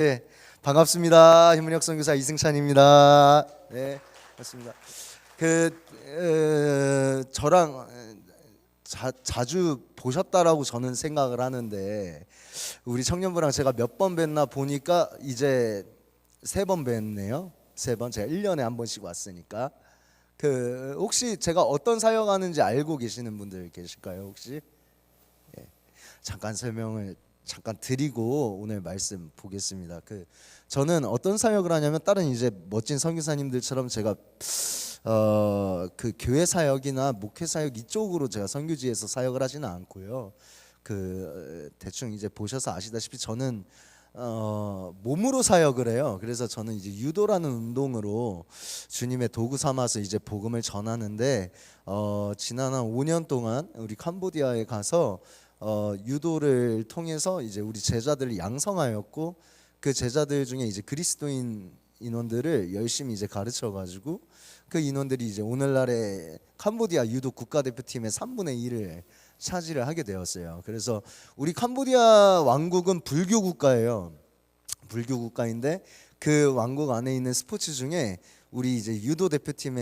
네, 반갑습니다. 현문혁 선교사 이승찬입니다. 네, 반갑습니다. 저랑 자주 보셨다라고 저는 생각을 하는데 우리 청년부랑 제가 몇 번 뵀나 보니까 이제 3번 뵀네요. 3번. 제가 1년에 한 번씩 왔으니까. 혹시 제가 어떤 사역하는지 알고 계시는 분들 계실까요? 혹시? 예, 잠깐 설명을 드리고 오늘 말씀 보겠습니다. 저는 어떤 사역을 하냐면 다른 이제 멋진 선교사님들처럼 제가 교회 사역이나 목회 사역 이쪽으로 제가 선교지에서 사역을 하지는 않고요. 대충 이제 보셔서 아시다시피 저는 몸으로 사역을 해요. 그래서 저는 이제 유도라는 운동으로 주님의 도구 삼아서 이제 복음을 전하는데 지난 한 5년 동안 우리 캄보디아에 가서 유도를 통해서 이제 우리 제자들을 양성하였고 그 제자들 중에 이제 그리스도인 인원들을 열심히 이제 가르쳐 가지고 그 인원들이 이제 오늘날의 캄보디아 유도 국가대표팀의 3분의 1을 차지를 하게 되었어요. 그래서 우리 캄보디아 왕국은 불교 국가예요. 불교 국가인데 그 왕국 안에 있는 스포츠 중에 우리 이제 유도 대표팀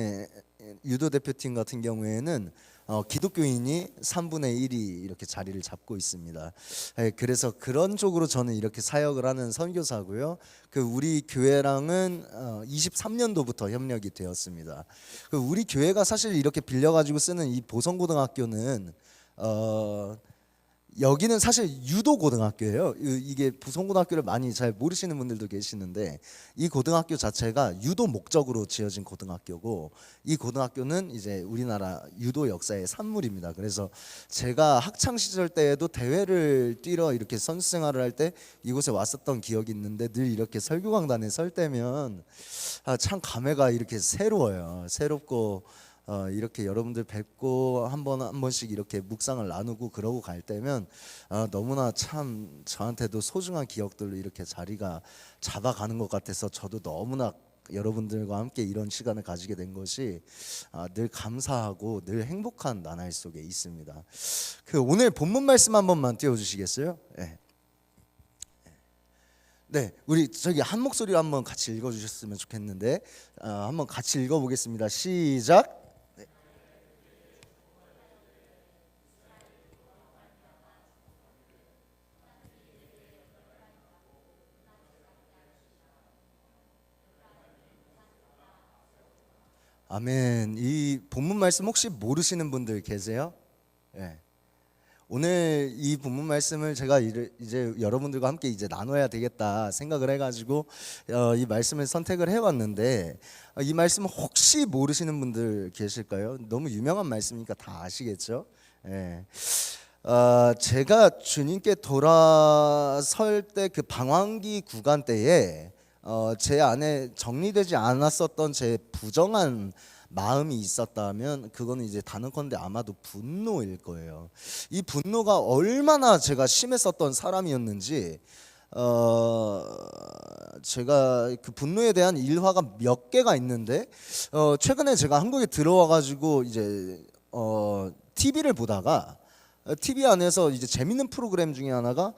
같은 경우에는 기독교인이 3분의 1이 이렇게 자리를 잡고 있습니다. 그래서 그런 쪽으로 저는 이렇게 사역을 하는 선교사고요. 우리 교회랑은 23년도부터 협력이 되었습니다. 우리 교회가 사실 이렇게 빌려가지고 쓰는 이 보성고등학교는 여기는 사실 유도 고등학교예요. 이게 부성고등학교를 많이 잘 모르시는 분들도 계시는데 이 고등학교 자체가 유도 목적으로 지어진 고등학교고 이 고등학교는 이제 우리나라 유도 역사의 산물입니다. 그래서 제가 학창 시절 때에도 대회를 뛰러 이렇게 선수 생활을 할 때 이곳에 왔었던 기억이 있는데 늘 이렇게 설교강단에 설 때면 참 감회가 이렇게 새롭고 이렇게 여러분들 뵙고 한 번씩 이렇게 묵상을 나누고 그러고 갈 때면 너무나 참 저한테도 소중한 기억들로 이렇게 자리가 잡아가는 것 같아서 저도 너무나 여러분들과 함께 이런 시간을 가지게 된 것이 늘 감사하고 늘 행복한 나날 속에 있습니다. 오늘 본문 말씀 한 번만 띄워주시겠어요? 네. 네, 우리 저기 한 목소리로 한번 같이 읽어주셨으면 좋겠는데 한번 같이 읽어보겠습니다. 시작. 아멘. 이 본문 말씀 혹시 모르시는 분들 계세요? 네. 오늘 이 본문 말씀을 제가 이제 여러분들과 함께 이제 나눠야 되겠다 생각을 해가지고 이 말씀을 선택을 해왔는데 이 말씀 혹시 모르시는 분들 계실까요? 너무 유명한 말씀이니까 다 아시겠죠? 네. 제가 주님께 돌아설 때 그 방황기 구간 때에 제 안에 정리되지 않았었던 제 부정한 마음이 있었다면 그거는 이제 단언컨대 아마도 분노일 거예요. 이 분노가 얼마나 제가 심했었던 사람이었는지 제가 그 분노에 대한 일화가 몇 개가 있는데 최근에 제가 한국에 들어와 가지고 이제 TV를 보다가 TV 안에서 이제 재밌는 프로그램 중에 하나가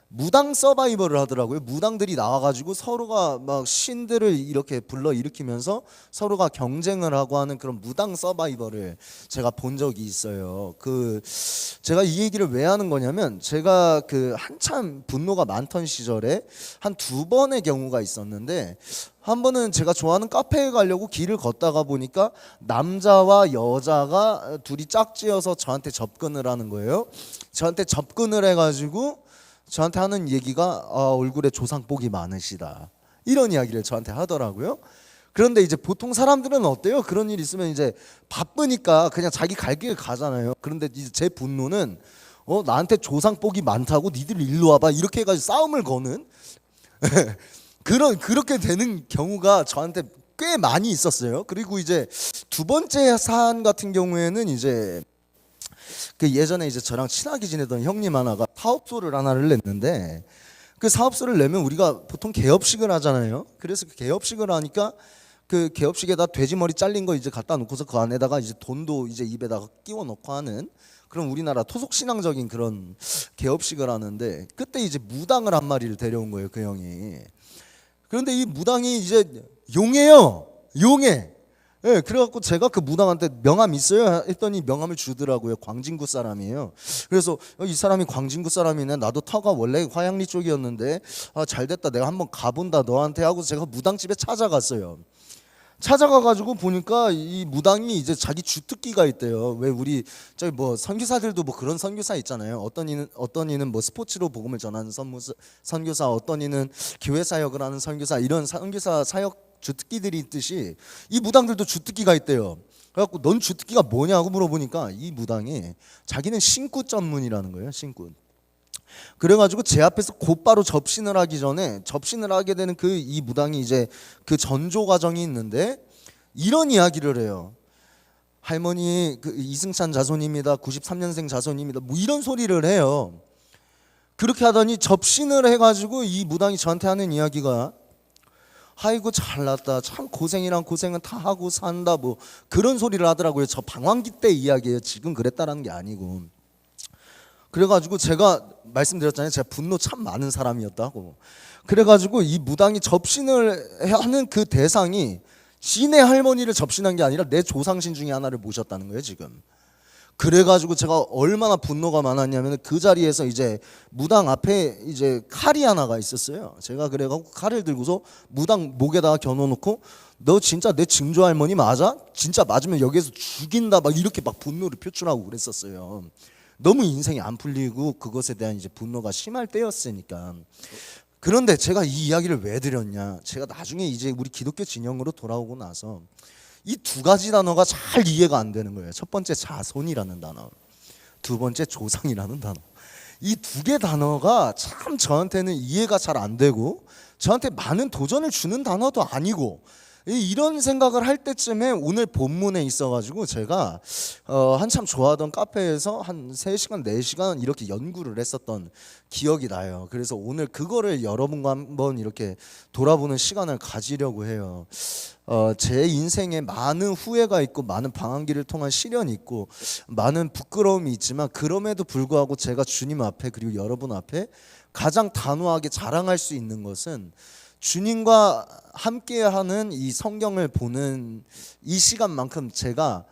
무당 서바이벌을 하더라고요. 무당들이 나와가지고 서로가 막 신들을 이렇게 불러 일으키면서 서로가 경쟁을 하고 하는 그런 무당 서바이벌을 제가 본 적이 있어요. 제가 이 얘기를 왜 하는 거냐면 제가 한참 분노가 많던 시절에 한 2번의 경우가 있었는데 한 번은 제가 좋아하는 카페에 가려고 길을 걷다가 보니까 남자와 여자가 둘이 짝지어서 저한테 접근을 하는 거예요. 저한테 접근을 해가지고 저한테 하는 얘기가 얼굴에 조상복이 많으시다 이런 이야기를 저한테 하더라고요. 그런데 이제 보통 사람들은 어때요? 그런 일 있으면 이제 바쁘니까 그냥 자기 갈 길 가잖아요. 그런데 이제 제 분노는 나한테 조상복이 많다고 니들 일로 와봐 이렇게 해가지고 싸움을 거는 그렇게 되는 경우가 저한테 꽤 많이 있었어요. 그리고 이제 2번째 사안 같은 경우에는 이제 예전에 이제 저랑 친하게 지내던 형님 하나가 사업소를 하나를 냈는데 그 사업소를 내면 우리가 보통 개업식을 하잖아요. 그래서 개업식을 하니까 그 개업식에다 돼지머리 잘린 거 이제 갖다 놓고서 그 안에다가 이제 돈도 이제 입에다가 끼워 넣고 하는 그런 우리나라 토속 신앙적인 그런 개업식을 하는데 그때 이제 무당을 한 마리를 데려온 거예요, 그 형이. 그런데 이 무당이 이제 용해요. 용해. 예, 그래갖고 제가 그 무당한테 명함 있어요? 했더니 명함을 주더라고요. 광진구 사람이에요. 그래서 이 사람이 광진구 사람이네. 나도 터가 원래 화양리 쪽이었는데 잘 됐다. 내가 한번 가본다 너한테 하고 제가 무당집에 찾아갔어요. 찾아가가지고 보니까 이 무당이 이제 자기 주특기가 있대요. 왜 우리 저기 뭐 선교사들도 뭐 그런 선교사 있잖아요. 어떤 이는 뭐 스포츠로 복음을 전하는 선교사, 어떤 이는 교회 사역을 하는 선교사, 이런 선교사 사역 주특기들이 있듯이 이 무당들도 주특기가 있대요. 그래갖고 넌 주특기가 뭐냐고 물어보니까 이 무당이 자기는 신구 전문이라는 거예요. 신구. 그래가지고 제 앞에서 곧바로 접신을 하기 전에 접신을 하게 되는 그 이 무당이 이제 그 전조 과정이 있는데 이런 이야기를 해요. 할머니 그 이승찬 자손입니다. 93년생 자손입니다. 뭐 이런 소리를 해요. 그렇게 하더니 접신을 해가지고 이 무당이 저한테 하는 이야기가 아이고 잘났다. 참 고생이란 고생은 다 하고 산다. 뭐 그런 소리를 하더라고요. 저 방황기 때 이야기예요. 지금 그랬다라는 게 아니고. 그래가지고 제가 말씀드렸잖아요. 제가 분노 참 많은 사람이었다고. 그래가지고 이 무당이 접신을 하는 그 대상이 신의 할머니를 접신한 게 아니라 내 조상신 중에 하나를 모셨다는 거예요 지금. 그래가지고 제가 얼마나 분노가 많았냐면 그 자리에서 이제 무당 앞에 이제 칼이 하나가 있었어요. 제가 그래가지고 칼을 들고서 무당 목에다가 겨눠놓고 너 진짜 내 증조 할머니 맞아? 진짜 맞으면 여기에서 죽인다 막 이렇게 막 분노를 표출하고 그랬었어요. 너무 인생이 안 풀리고 그것에 대한 이제 분노가 심할 때였으니까. 그런데 제가 이 이야기를 왜 드렸냐? 제가 나중에 이제 우리 기독교 진영으로 돌아오고 나서 이 두 가지 단어가 잘 이해가 안 되는 거예요. 첫 번째 자손이라는 단어, 두 번째 조상이라는 단어. 이 두 개 단어가 참 저한테는 이해가 잘 안 되고 저한테 많은 도전을 주는 단어도 아니고 이런 생각을 할 때쯤에 오늘 본문에 있어가지고 제가 한참 좋아하던 카페에서 한 3시간 4시간 이렇게 연구를 했었던 기억이 나요. 그래서 오늘 그거를 여러분과 한번 이렇게 돌아보는 시간을 가지려고 해요. 제 인생에 많은 후회가 있고 많은 방황기를 통한 시련이 있고 많은 부끄러움이 있지만 그럼에도 불구하고 제가 주님 앞에 그리고 여러분 앞에 가장 단호하게 자랑할 수 있는 것은 주님과 함께하는 이 성경을 보는 이 시간만큼 제가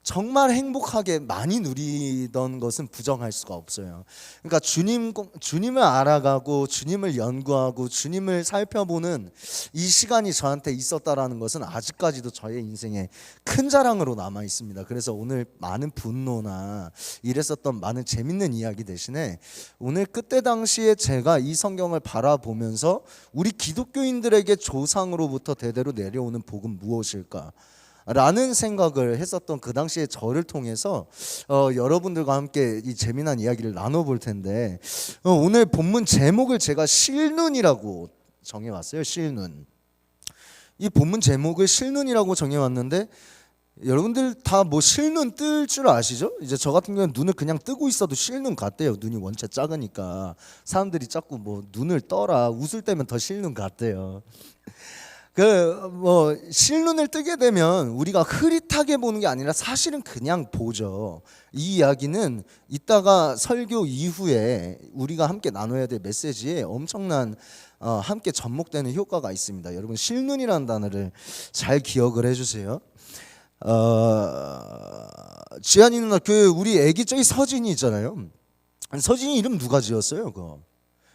정말 행복하게 많이 누리던 것은 부정할 수가 없어요. 그러니까 주님을 알아가고 주님을 연구하고 주님을 살펴보는 이 시간이 저한테 있었다라는 것은 아직까지도 저의 인생에 큰 자랑으로 남아 있습니다. 그래서 오늘 많은 분노나 이랬었던 많은 재밌는 이야기 대신에 오늘 그때 당시에 제가 이 성경을 바라보면서 우리 기독교인들에게 조상으로부터 대대로 내려오는 복은 무엇일까? 라는 생각을 했었던 그 당시에 저를 통해서 여러분들과 함께 이 재미난 이야기를 나눠볼 텐데 오늘 본문 제목을 제가 실눈이라고 정해왔어요. 실눈. 이 본문 제목을 실눈이라고 정해왔는데 여러분들 다 뭐 실눈 뜰 줄 아시죠? 이제 저 같은 경우는 눈을 그냥 뜨고 있어도 실눈 같대요. 눈이 원체 작으니까 사람들이 자꾸 뭐 눈을 떠라 웃을 때면 더 실눈 같대요. 그 뭐 실눈을 뜨게 되면 우리가 흐릿하게 보는 게 아니라 사실은 그냥 보죠. 이 이야기는 이따가 설교 이후에 우리가 함께 나눠야 될 메시지에 엄청난 함께 접목되는 효과가 있습니다. 여러분 실눈이라는 단어를 잘 기억을 해주세요. 지한이 누나 그 우리 애기 저기 서진이 있잖아요. 서진이 이름 누가 지었어요? 그거.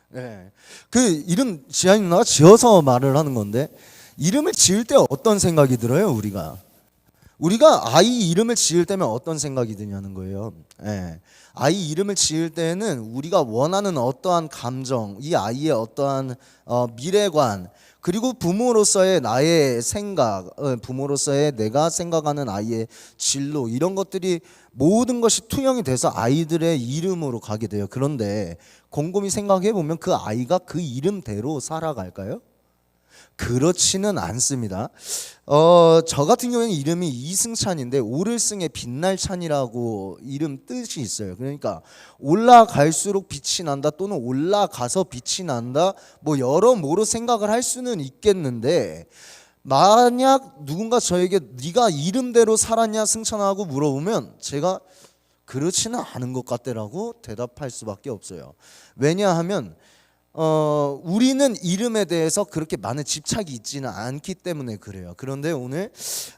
네. 그 이름 지한이 누나가 지어서 말을 하는 건데. 이름을 지을 때 어떤 생각이 들어요? 우리가 아이 이름을 지을 때면 어떤 생각이 드냐는 거예요. 예. 아이 이름을 지을 때는 우리가 원하는 어떠한 감정, 이 아이의 어떠한 미래관, 그리고 부모로서의 나의 생각, 부모로서의 내가 생각하는 아이의 진로, 이런 것들이 모든 것이 투영이 돼서 아이들의 이름으로 가게 돼요. 그런데 곰곰이 생각해 보면 그 아이가 그 이름대로 살아갈까요? 그렇지는 않습니다. 저 같은 경우에는 이름이 이승찬인데 오를승의 빛날 찬이라고 이름 뜻이 있어요. 그러니까 올라갈수록 빛이 난다 또는 올라가서 빛이 난다 뭐 여러모로 생각을 할 수는 있겠는데 만약 누군가 저에게 네가 이름대로 살았냐 승찬하고 물어보면 제가 그렇지는 않은 것 같다라고 대답할 수밖에 없어요. 왜냐하면 우리는 이름에 대해서 그렇게 많은 집착이 있지는 않기 때문에 그래요. 그런데 오늘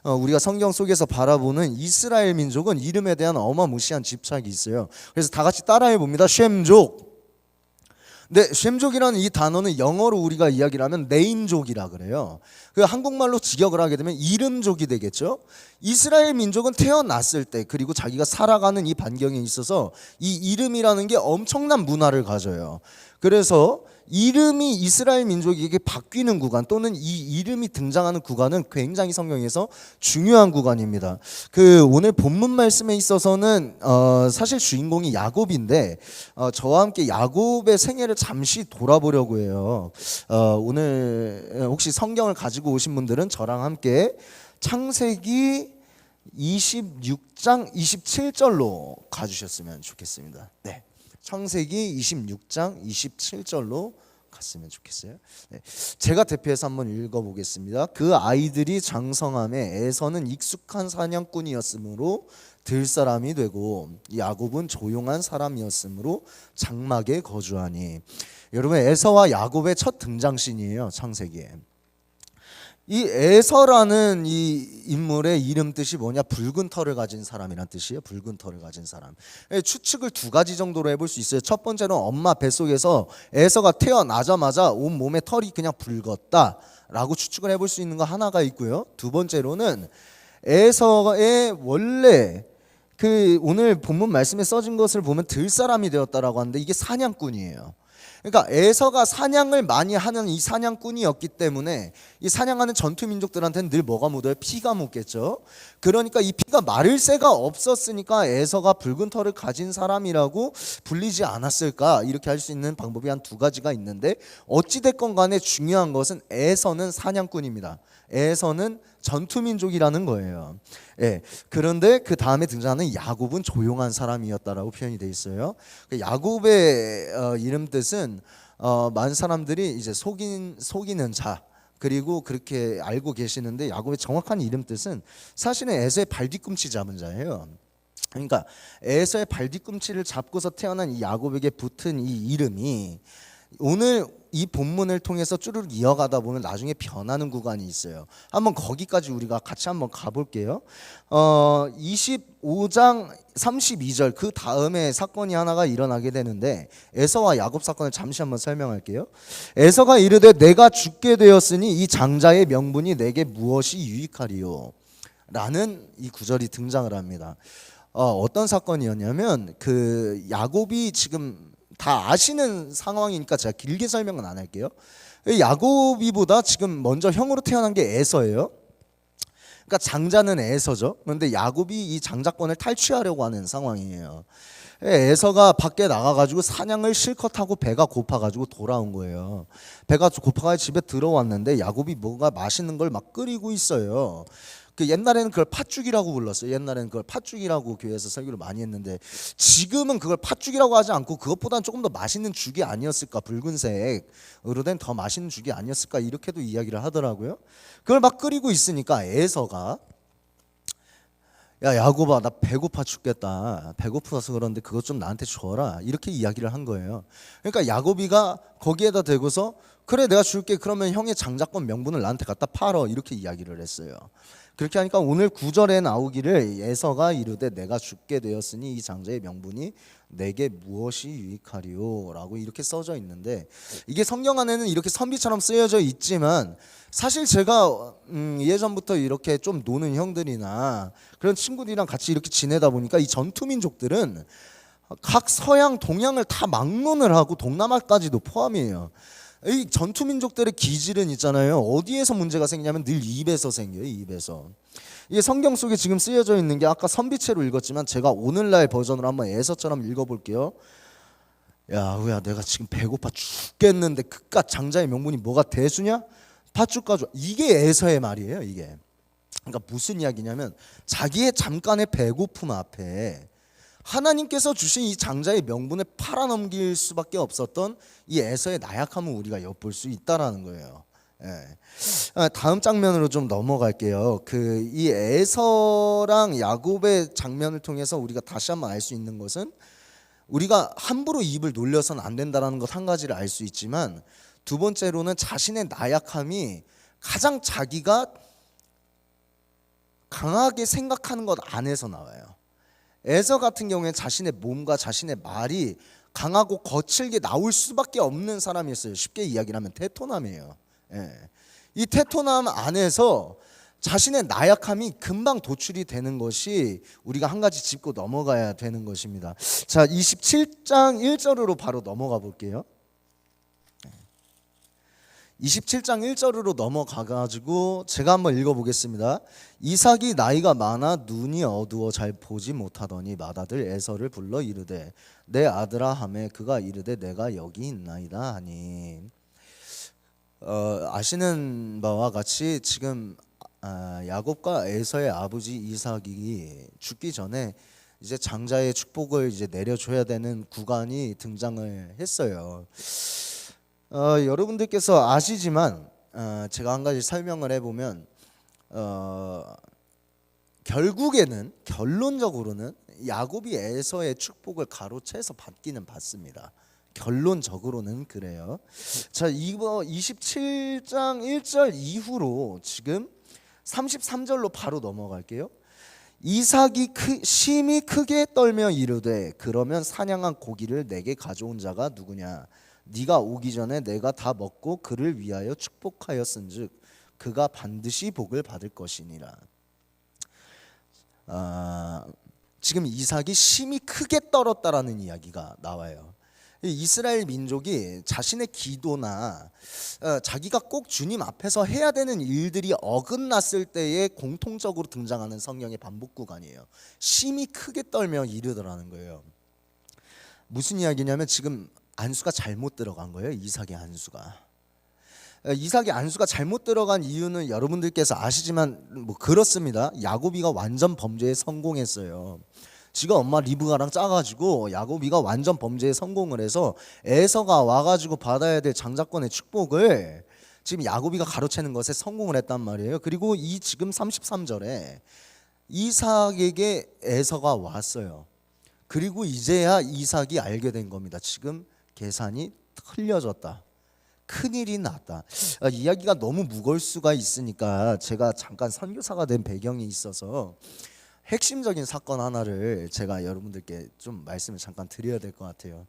우리가 성경 속에서 바라보는 이스라엘 민족은 이름에 대한 어마무시한 집착이 있어요. 그래서 다 같이 따라해 봅니다. 쉔족. 네, 쉔족이라는 이 단어는 영어로 우리가 이야기를 하면 네임족이라 그래요. 그 한국말로 직역을 하게 되면 이름족이 되겠죠. 이스라엘 민족은 태어났을 때 그리고 자기가 살아가는 이 반경에 있어서 이 이름이라는 게 엄청난 문화를 가져요. 그래서 이름이 이스라엘 민족에게 바뀌는 구간 또는 이 이름이 등장하는 구간은 굉장히 성경에서 중요한 구간입니다. 그 오늘 본문 말씀에 있어서는 사실 주인공이 야곱인데 저와 함께 야곱의 생애를 잠시 돌아보려고 해요. 오늘 혹시 성경을 가지고 오신 분들은 저랑 함께 창세기 26장 27절로 가주셨으면 좋겠습니다. 네. 창세기 26장 27절로 갔으면 좋겠어요. 네. 제가 대표해서 한번 읽어보겠습니다. 그 아이들이 장성함에 에서는 익숙한 사냥꾼이었으므로 들사람이 되고 야곱은 조용한 사람이었으므로 장막에 거주하니. 여러분, 에서와 야곱의 첫 등장신이에요. 창세기에. 이 에서라는 이 인물의 이름 뜻이 뭐냐? 붉은 털을 가진 사람이란 뜻이에요. 붉은 털을 가진 사람. 추측을 두 가지 정도로 해볼 수 있어요. 첫 번째는 엄마 뱃속에서 에서가 태어나자마자 온 몸에 털이 그냥 붉었다라고 추측을 해볼 수 있는 거 하나가 있고요. 두 번째로는 에서의 원래 그 오늘 본문 말씀에 써진 것을 보면 들사람이 되었다라고 하는데 이게 사냥꾼이에요. 그러니까 에서가 사냥을 많이 하는 이 사냥꾼이었기 때문에 이 사냥하는 전투 민족들한테는 늘 뭐가 묻어요? 피가 묻겠죠. 그러니까 이 피가 마를 새가 없었으니까 에서가 붉은 털을 가진 사람이라고 불리지 않았을까? 이렇게 할 수 있는 방법이 한 두 가지가 있는데 어찌 됐건 간에 중요한 것은 에서는 사냥꾼입니다. 에서는 전투 민족이라는 거예요. 예. 그런데 그 다음에 등장하는 야곱은 조용한 사람이었다라고 표현이 돼 있어요. 야곱의 이름 뜻은 많은 사람들이 이제 속이는 자 그리고 그렇게 알고 계시는데 야곱의 정확한 이름 뜻은 사실은 에서의 발뒤꿈치 잡은 자예요. 그러니까 에서의 발뒤꿈치를 잡고서 태어난 이 야곱에게 붙은 이 이름이 오늘 이 본문을 통해서 쭈르륵 이어가다 보면 나중에 변하는 구간이 있어요. 한번 거기까지 우리가 같이 한번 가볼게요. 25장 32절 그 다음에 사건이 하나가 일어나게 되는데 에서와 야곱 사건을 잠시 한번 설명할게요. 에서가 이르되 내가 죽게 되었으니 이 장자의 명분이 내게 무엇이 유익하리요? 라는 이 구절이 등장을 합니다. 어떤 사건이었냐면 그 야곱이 지금 다 아시는 상황이니까 제가 길게 설명은 안 할게요. 야곱이보다 지금 먼저 형으로 태어난 게 에서예요. 그러니까 장자는 에서죠. 그런데 야곱이 이 장자권을 탈취하려고 하는 상황이에요. 에서가 밖에 나가가지고 사냥을 실컷 하고 배가 고파가지고 돌아온 거예요. 배가 고파가지고 집에 들어왔는데 야곱이 뭔가 맛있는 걸 막 끓이고 있어요. 그 옛날에는 그걸 팥죽이라고 불렀어요. 옛날에는 그걸 팥죽이라고 교회에서 설교를 많이 했는데 지금은 그걸 팥죽이라고 하지 않고 그것보다는 조금 더 맛있는 죽이 아니었을까, 붉은색으로 된 더 맛있는 죽이 아니었을까 이렇게도 이야기를 하더라고요. 그걸 막 끓이고 있으니까 에서가 야 야곱아 나 배고파 죽겠다, 배고파서 그런데 그것 좀 나한테 줘라 이렇게 이야기를 한 거예요. 그러니까 야곱이가 거기에다 대고서 그래 내가 줄게, 그러면 형의 장자권 명분을 나한테 갖다 팔어 이렇게 이야기를 했어요. 그렇게 하니까 오늘 9절에 나오기를 에서가 이르되 내가 죽게 되었으니 이 장자의 명분이 내게 무엇이 유익하리요? 라고 이렇게 써져 있는데 이게 성경 안에는 이렇게 선비처럼 쓰여져 있지만 사실 제가 예전부터 이렇게 좀 노는 형들이나 그런 친구들이랑 같이 이렇게 지내다 보니까 이 전투민족들은 각 서양 동양을 다 막론을 하고 동남아까지도 포함이에요. 이 전투민족들의 기질은 있잖아요. 어디에서 문제가 생기냐면 늘 입에서 생겨요. 입에서. 이게 성경 속에 지금 쓰여져 있는 게 아까 선비체로 읽었지만 제가 오늘날 버전으로 한번 에서처럼 읽어볼게요. 야 내가 지금 배고파 죽겠는데 그깟 장자의 명분이 뭐가 대수냐? 팥죽 가져. 이게 에서의 말이에요. 이게. 그러니까 무슨 이야기냐면 자기의 잠깐의 배고픔 앞에 하나님께서 주신 이 장자의 명분을 팔아넘길 수밖에 없었던 이 에서의 나약함을 우리가 엿볼 수 있다라는 거예요. 예. 다음 장면으로 좀 넘어갈게요. 그 이 에서랑 야곱의 장면을 통해서 우리가 다시 한번 알 수 있는 것은 우리가 함부로 입을 놀려서는 안 된다는 것 한 가지를 알 수 있지만, 두 번째로는 자신의 나약함이 가장 자기가 강하게 생각하는 것 안에서 나와요. 에서 같은 경우에 자신의 몸과 자신의 말이 강하고 거칠게 나올 수밖에 없는 사람이었어요. 쉽게 이야기를 하면 테토남이에요. 이 테토남 안에서 자신의 나약함이 금방 도출이 되는 것이 우리가 한 가지 짚고 넘어가야 되는 것입니다. 자, 27장 1절으로 바로 넘어가 볼게요. 27장 1절으로 넘어가가지고 제가 한번 읽어보겠습니다. 이삭이 나이가 많아 눈이 어두워 잘 보지 못하더니 맏아들 에서를 불러 이르되 내 아들아 하매 그가 이르되 내가 여기 있나이다 하니, 아시는 바와 같이 지금 야곱과 에서의 아버지 이삭이 죽기 전에 이제 장자의 축복을 이제 내려줘야 되는 구간이 등장을 했어요. 여러분들께서 아시지만 제가 한 가지 설명을 해보면 결론적으로는 야곱이 에서의 축복을 가로채서 받기는 받습니다. 결론적으로는 그래요. 자, 이거 27장 1절 이후로 지금 33절로 바로 넘어갈게요. 이삭이 심히 크게 떨며 이르되 그러면 사냥한 고기를 내게 가져온 자가 누구냐? 네가 오기 전에 내가 다 먹고 그를 위하여 축복하였은즉 그가 반드시 복을 받을 것이니라. 지금 이삭이 심히 크게 떨었다라는 이야기가 나와요. 이스라엘 민족이 자신의 기도나 자기가 꼭 주님 앞에서 해야 되는 일들이 어긋났을 때에 공통적으로 등장하는 성경의 반복 구간이에요. 심히 크게 떨며 이르더라는 거예요. 무슨 이야기냐면 지금 안수가 잘못 들어간 거예요. 이삭의 안수가. 이삭의 안수가 잘못 들어간 이유는 여러분들께서 아시지만 뭐 그렇습니다. 야곱이가 완전 범죄에 성공했어요. 지가 엄마 리브가랑 짜가지고 야곱이가 완전 범죄에 성공을 해서 에서가 와가지고 받아야 될 장자권의 축복을 지금 야곱이가 가로채는 것에 성공을 했단 말이에요. 그리고 이 지금 33절에 이삭에게 에서가 왔어요. 그리고 이제야 이삭이 알게 된 겁니다. 지금 계산이 틀려졌다. 큰일이 났다. 이야기가 너무 무거울 수가 있으니까 제가 잠깐 선교사가 된 배경이 있어서 핵심적인 사건 하나를 제가 여러분들께 좀 말씀을 잠깐 드려야 될 것 같아요.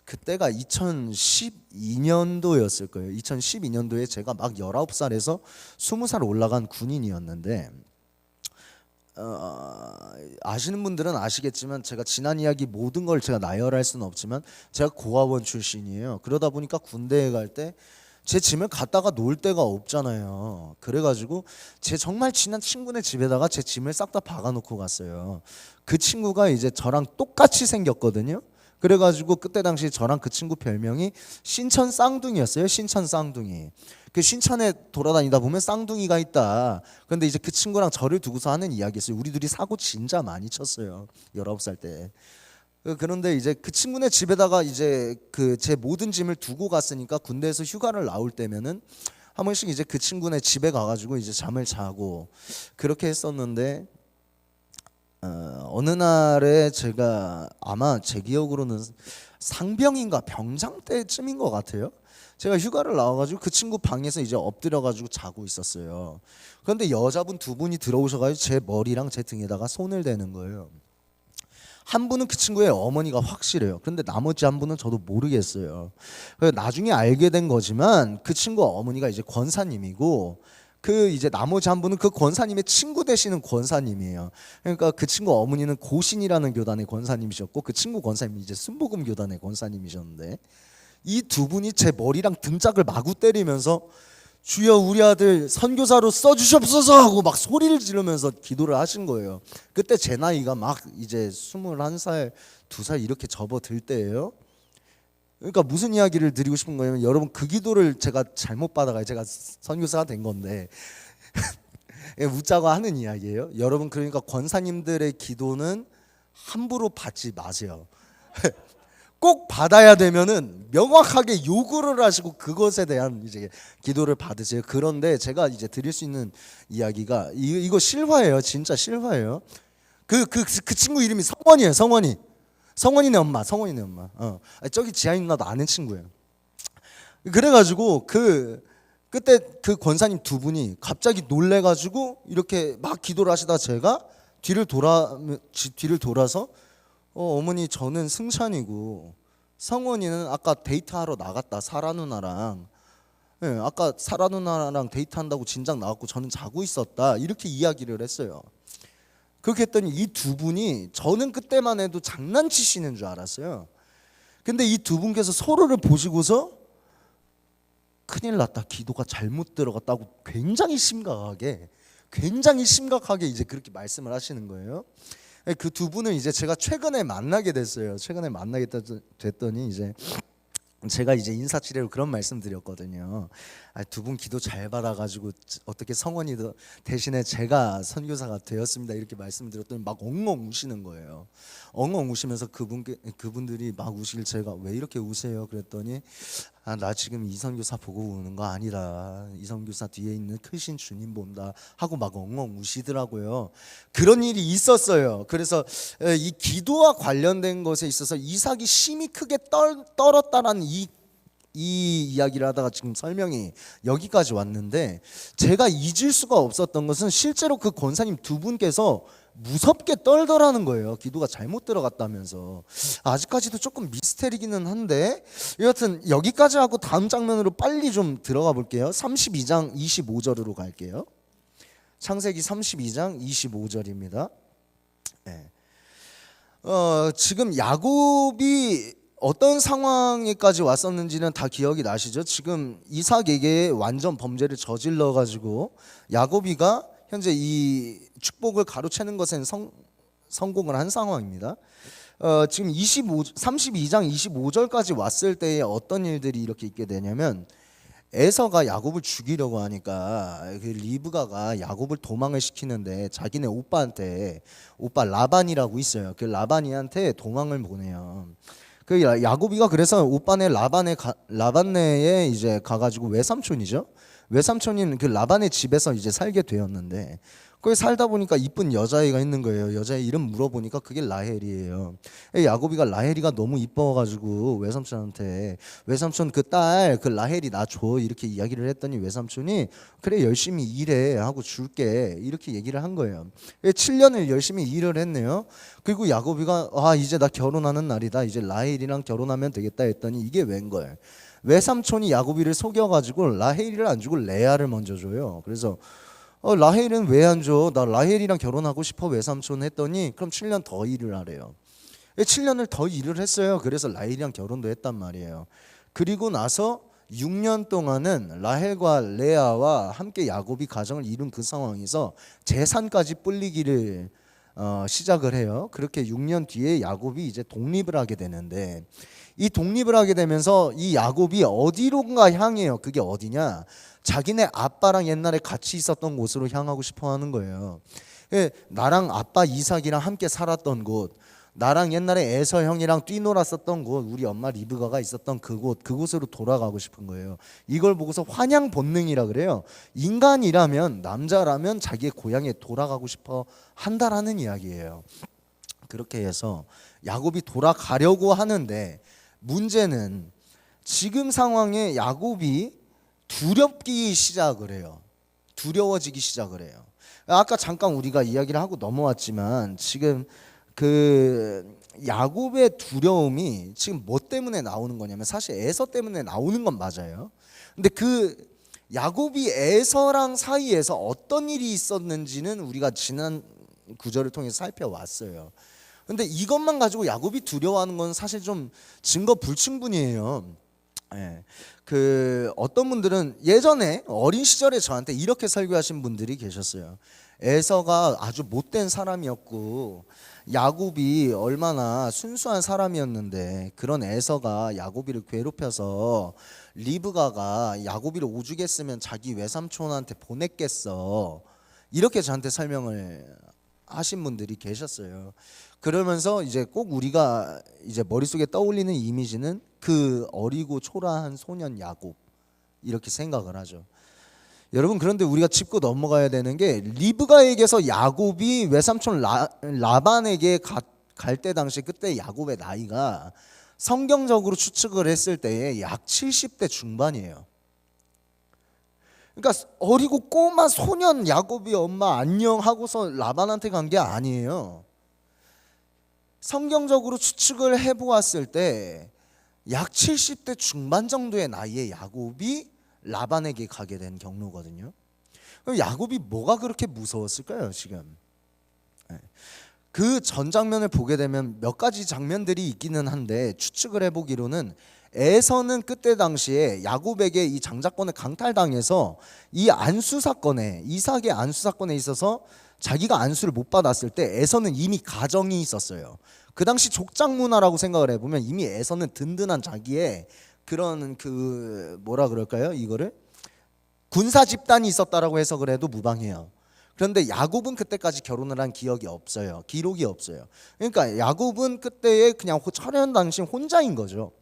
그때가 2012년도였을 거예요. 2012년도에 제가 막 19살에서 20살 올라간 군인이었는데, 아시는 분들은 아시겠지만 제가 지난 이야기 모든 걸 제가 나열할 수는 없지만 제가 고아원 출신이에요. 그러다 보니까 군대에 갈 때 제 짐을 갖다가 놓을 데가 없잖아요. 그래가지고 제 정말 친한 친구네 집에다가 제 짐을 싹 다 박아놓고 갔어요. 그 친구가 이제 저랑 똑같이 생겼거든요. 그래가지고 그때 당시 저랑 그 친구 별명이 신천 쌍둥이였어요. 신천 쌍둥이. 그 신천에 돌아다니다 보면 쌍둥이가 있다. 그런데 이제 그 친구랑 저를 두고서 하는 이야기였어요. 우리 둘이 사고 진짜 많이 쳤어요. 19살 때. 그런데 이제 그 친구네 집에다가 이제 그 제 모든 짐을 두고 갔으니까 군대에서 휴가를 나올 때면은 한 번씩 이제 그 친구네 집에 가가지고 이제 잠을 자고 그렇게 했었는데, 어느 날에 제가 아마 제 기억으로는 상병인가 병장 때쯤인 것 같아요. 제가 휴가를 나와가지고 그 친구 방에서 이제 엎드려가지고 자고 있었어요. 그런데 여자분 두 분이 들어오셔가지고 제 머리랑 제 등에다가 손을 대는 거예요. 한 분은 그 친구의 어머니가 확실해요. 그런데 나머지 한 분은 저도 모르겠어요. 나중에 알게 된 거지만 그 친구 어머니가 이제 권사님이고, 그 이제 나머지 한 분은 그 권사님의 친구 되시는 권사님이에요. 그러니까 그 친구 어머니는 고신이라는 교단의 권사님이셨고 그 친구 권사님이 이제 순복음 교단의 권사님이셨는데, 이 두 분이 제 머리랑 등짝을 마구 때리면서 주여 우리 아들 선교사로 써주시옵소서 하고 막 소리를 지르면서 기도를 하신 거예요. 그때 제 나이가 막 이제 21살, 2살 이렇게 접어들 때예요. 그러니까 무슨 이야기를 드리고 싶은 거냐면, 여러분 그 기도를 제가 잘못 받아가요. 제가 선교사가 된 건데 웃자고 하는 이야기예요. 여러분 그러니까 권사님들의 기도는 함부로 받지 마세요. 꼭 받아야 되면은 명확하게 요구를 하시고 그것에 대한 이제 기도를 받으세요. 그런데 제가 이제 드릴 수 있는 이야기가 이거 실화예요. 진짜 실화예요. 그 친구 이름이 성원이에요. 성원이. 성원이네 엄마, 성원이네 엄마. 저기 지하에 누나도 아는 친구예요. 그래가지고 그때 그 권사님 두 분이 갑자기 놀래가지고 이렇게 막 기도를 하시다가 제가 뒤를 돌아서 어머니 저는 승찬이고 성원이는 아까 데이트하러 나갔다 사라 누나랑. 예, 아까 사라 누나랑 데이트한다고 진작 나왔고 저는 자고 있었다 이렇게 이야기를 했어요. 그렇게 했더니 이 두 분이 저는 그때만 해도 장난치시는 줄 알았어요. 근데 이 두 분께서 서로를 보시고서 큰일 났다, 기도가 잘못 들어갔다고 굉장히 심각하게 이제 그렇게 말씀을 하시는 거예요. 그 두 분은 이제 제가 최근에 만나게 됐어요. 최근에 만나게 됐더니 이제 제가 이제 인사치레로 그런 말씀 드렸거든요. 두 분 기도 잘 받아가지고 어떻게 성원이 대신에 제가 선교사가 되었습니다 이렇게 말씀드렸더니 막 엉엉 우시는 거예요. 엉엉 우시면서 그분들이 막 우시길 제가 왜 이렇게 우세요? 그랬더니 나 지금 이선교사 보고 우는 거 아니라 이선교사 뒤에 있는 크신 주님 본다 하고 막 엉엉 우시더라고요. 그런 일이 있었어요. 그래서 이 기도와 관련된 것에 있어서 이삭이 심히 크게 떨었다라는 이 이야기를 하다가 지금 설명이 여기까지 왔는데, 제가 잊을 수가 없었던 것은 실제로 그 권사님 두 분께서 무섭게 떨더라는 거예요. 기도가 잘못 들어갔다면서. 아직까지도 조금 미스테리기는 한데 여하튼 여기까지 하고 다음 장면으로 빨리 좀 들어가 볼게요. 32장 25절으로 갈게요. 창세기 32장 25절입니다. 네. 지금 야곱이 어떤 상황에까지 왔었는지는 다 기억이 나시죠? 지금 이삭에게 완전 범죄를 저질러 가지고 야곱이가 현재 이 축복을 가로채는 것엔 성공을 한 상황입니다. 지금 32장 25절까지 왔을 때에 어떤 일들이 이렇게 있게 되냐면, 에서가 야곱을 죽이려고 하니까 그 리브가가 야곱을 도망을 시키는데 자기네 오빠 라반이라고 있어요. 그 라반이한테 도망을 보내요. 그 야곱이가 그래서 오빠네 라반네에 이제 가가지고 외삼촌이죠. 외삼촌인 그 라반의 집에서 이제 살게 되었는데, 거기 살다 보니까 이쁜 여자애가 있는 거예요. 여자애 이름 물어보니까 그게 라헬이에요. 야곱이가 라헬이가 너무 이뻐가지고 외삼촌한테 외삼촌 그 딸 그 라헬이 나 줘 이렇게 이야기를 했더니 외삼촌이 그래 열심히 일해 하고 줄게 이렇게 얘기를 한 거예요. 7년을 열심히 일을 했네요. 그리고 야곱이가 이제 나 결혼하는 날이다, 이제 라헬이랑 결혼하면 되겠다 했더니 이게 웬걸, 외삼촌이 야곱이를 속여가지고 라헬이를 안 주고 레아를 먼저 줘요. 그래서 라헬은 왜 안 줘? 나 라헬이랑 결혼하고 싶어 외삼촌 했더니 그럼 7년 더 일을 하래요. 7년을 더 일을 했어요. 그래서 라헬이랑 결혼도 했단 말이에요. 그리고 나서 6년 동안은 라헬과 레아와 함께 야곱이 가정을 이룬 그 상황에서 재산까지 불리기를 시작을 해요. 그렇게 6년 뒤에 야곱이 이제 독립을 하게 되는데, 이 독립을 하게 되면서 이 야곱이 어디론가 향해요. 그게 어디냐? 자기네 아빠랑 옛날에 같이 있었던 곳으로 향하고 싶어 하는 거예요. 나랑 아빠 이삭이랑 함께 살았던 곳, 나랑 옛날에 에서 형이랑 뛰놀았었던 곳, 우리 엄마 리브가가 있었던 그곳으로 돌아가고 싶은 거예요. 이걸 보고서 환양 본능이라 그래요. 인간이라면, 남자라면 자기의 고향에 돌아가고 싶어 한다라는 이야기예요. 그렇게 해서 야곱이 돌아가려고 하는데, 문제는 지금 상황에 야곱이 두렵기 시작을 해요. 두려워지기 시작을 해요. 아까 잠깐 우리가 이야기를 하고 넘어왔지만, 지금 그 야곱의 두려움이 지금 뭐 때문에 나오는 거냐면 사실 에서 때문에 나오는 건 맞아요. 근데 그 야곱이 에서랑 사이에서 어떤 일이 있었는지는 우리가 지난 구절을 통해서 살펴왔어요. 근데 이것만 가지고 야곱이 두려워하는 건 사실 좀 증거 불충분이에요. 그 어떤 분들은 예전에 어린 시절에 저한테 이렇게 설교하신 분들이 계셨어요. 에서가 아주 못된 사람이었고 야곱이 얼마나 순수한 사람이었는데, 그런 에서가 야곱이를 괴롭혀서 리브가가 야곱이를 오죽했으면 자기 외삼촌한테 보냈겠어, 이렇게 저한테 설명을 하신 분들이 계셨어요. 그러면서 이제 꼭 우리가 이제 머릿속에 떠올리는 이미지는 그 어리고 초라한 소년 야곱, 이렇게 생각을 하죠. 여러분, 그런데 우리가 짚고 넘어가야 되는 게, 리브가에게서 야곱이 외삼촌 라반에게 갈 때 당시 그때 야곱의 나이가 성경적으로 추측을 했을 때에 약 70대 중반이에요. 그러니까 어리고 꼬마 소년 야곱이 엄마 안녕 하고서 라반한테 간 게 아니에요. 성경적으로 추측을 해보았을 때 약 70대 중반 정도의 나이에 야곱이 라반에게 가게 된 경로거든요. 그럼 야곱이 뭐가 그렇게 무서웠을까요 지금? 그 전 장면을 보게 되면 몇 가지 장면들이 있기는 한데 추측을 해보기로는 에서는 그때 당시에 야곱에게 이 장자권을 강탈당해서 이 안수 사건에 이삭의 안수 사건에 있어서 자기가 안수를 못 받았을 때 에서는 이미 가정이 있었어요. 그 당시 족장 문화라고 생각을 해보면 이미 에서는 든든한 자기의 그런 그 뭐라 그럴까요? 이거를 군사 집단이 있었다라고 해석을 해도 무방해요. 그런데 야곱은 그때까지 결혼을 한 기억이 없어요. 기록이 없어요. 그러니까 야곱은 그때에 그냥 철현 당시 혼자인 거죠.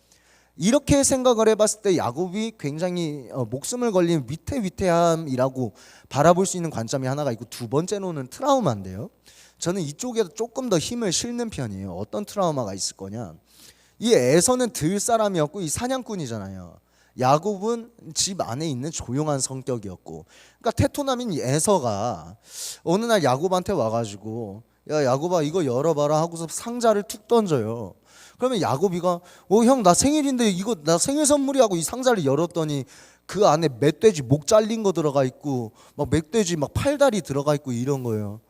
이렇게 생각을 해봤을 때 야곱이 굉장히 목숨을 걸린 위태위태함이라고 바라볼 수 있는 관점이 하나가 있고, 두 번째로는 트라우마인데요. 저는 이쪽에 조금 더 힘을 실는 편이에요. 어떤 트라우마가 있을 거냐. 이 에서는 들 사람이었고 이 사냥꾼이잖아요. 야곱은 집 안에 있는 조용한 성격이었고, 그러니까 테토남인 에서가 어느 날 야곱한테 와가지고 야 야곱아 이거 열어봐라 하고서 상자를 툭 던져요. 그러면 야곱이가 형 나 생일인데 이거 나 생일 선물이 하고 이 상자를 열었더니 그 안에 멧돼지 목 잘린 거 들어가 있고 막 멧돼지 막 팔다리 들어가 있고 이런 거예요.